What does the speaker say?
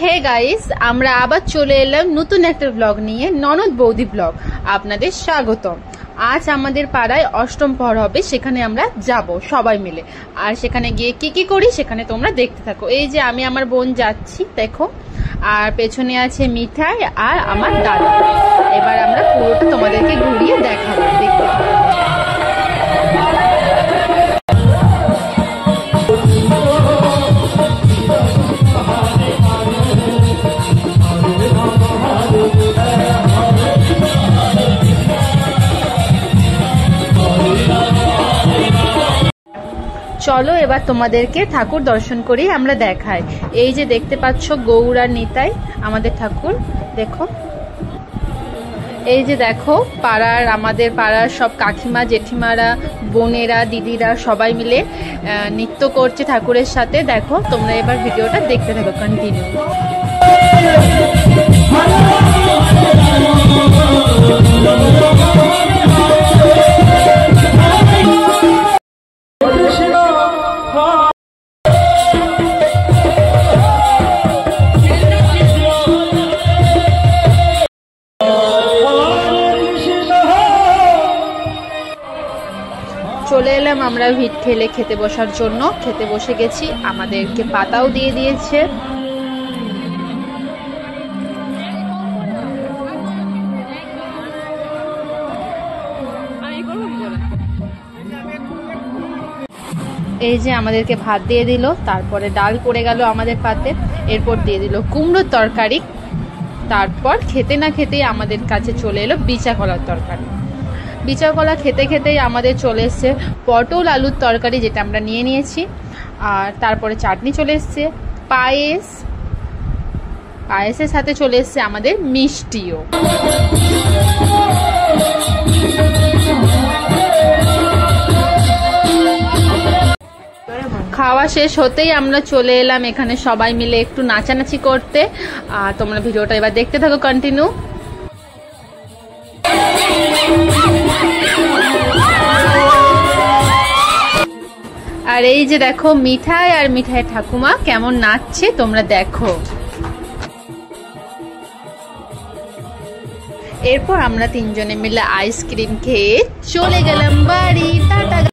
Hey guys, আমরা আবার চলে এলাম নতুন একটা ব্লগ নিয়ে, ননদ বৌদি ব্লগ। আপনাদের স্বাগতম। আজ আমাদের পাড়ায় অষ্টম প্রহর হবে, সেখানে আমরা যাব সবাই মিলে। আর সেখানে গিয়ে কি কি করি সেখানে তোমরা দেখতে থাকো। এই যে আমি আমার বোন যাচ্ছি, দেখো, আর পেছনে আছে মিঠাই আর আমার দাদা। এবার আমরা পুরোটা তোমাদেরকে ঘুরিয়ে দেখাবো, দেখতে থাকো। চলো এবার তোমাদেরকে ঠাকুর দর্শন করি আমরা দেখাই। এই যে দেখতে পাচ্ছ গৌর আর নিতাই আমাদের ঠাকুর, দেখো। এই যে দেখো আমাদের পাড়ার সব কাকিমা জেঠিমারা বোনেরা দিদিরা সবাই মিলে নৃত্য করছে ঠাকুরের সাথে। দেখো তোমরা এবার ভিডিওটা দেখতে থাকো, কন্টিনিউ। চলে এলাম আমরা ভিড় ঠেলে খেতে বসার জন্য। খেতে বসে গেছি, আমাদেরকে পাতাও দিয়ে দিয়েছে। এই যে আমাদেরকে ভাত দিয়ে দিল, তারপরে ডাল পড়ে গেল আমাদের পাতে, এরপর দিয়ে দিল কুমড়োর তরকারি। তারপর খেতে না খেতেই আমাদের কাছে চলে এলো বিচা কলার তরকারি। বিচা কলা খেতে খেতেই আমাদের চলে এসছে পটল আলুর তরকারি, যেটা আমরা নিয়ে নিয়েছি। আর তারপরে চাটনি চলে এসছে, পায়েসের সাথে চলে এসছে আমাদের মিষ্টিও। খাওয়া শেষ হতেই আমরা চলে এলাম এখানে সবাই মিলে একটু নাচানাচি করতে। আর তোমরা ভিডিওটা এবার দেখতে থাকো, কন্টিনিউ। আর এই যে দেখো মিঠাই আর মিঠাই ঠাকুমা কেমন নাচছে তোমরা দেখো। এরপর আমরা তিনজনে মিলে আইসক্রিম খেয়ে চলে গেলাম বাড়ি। টাটা।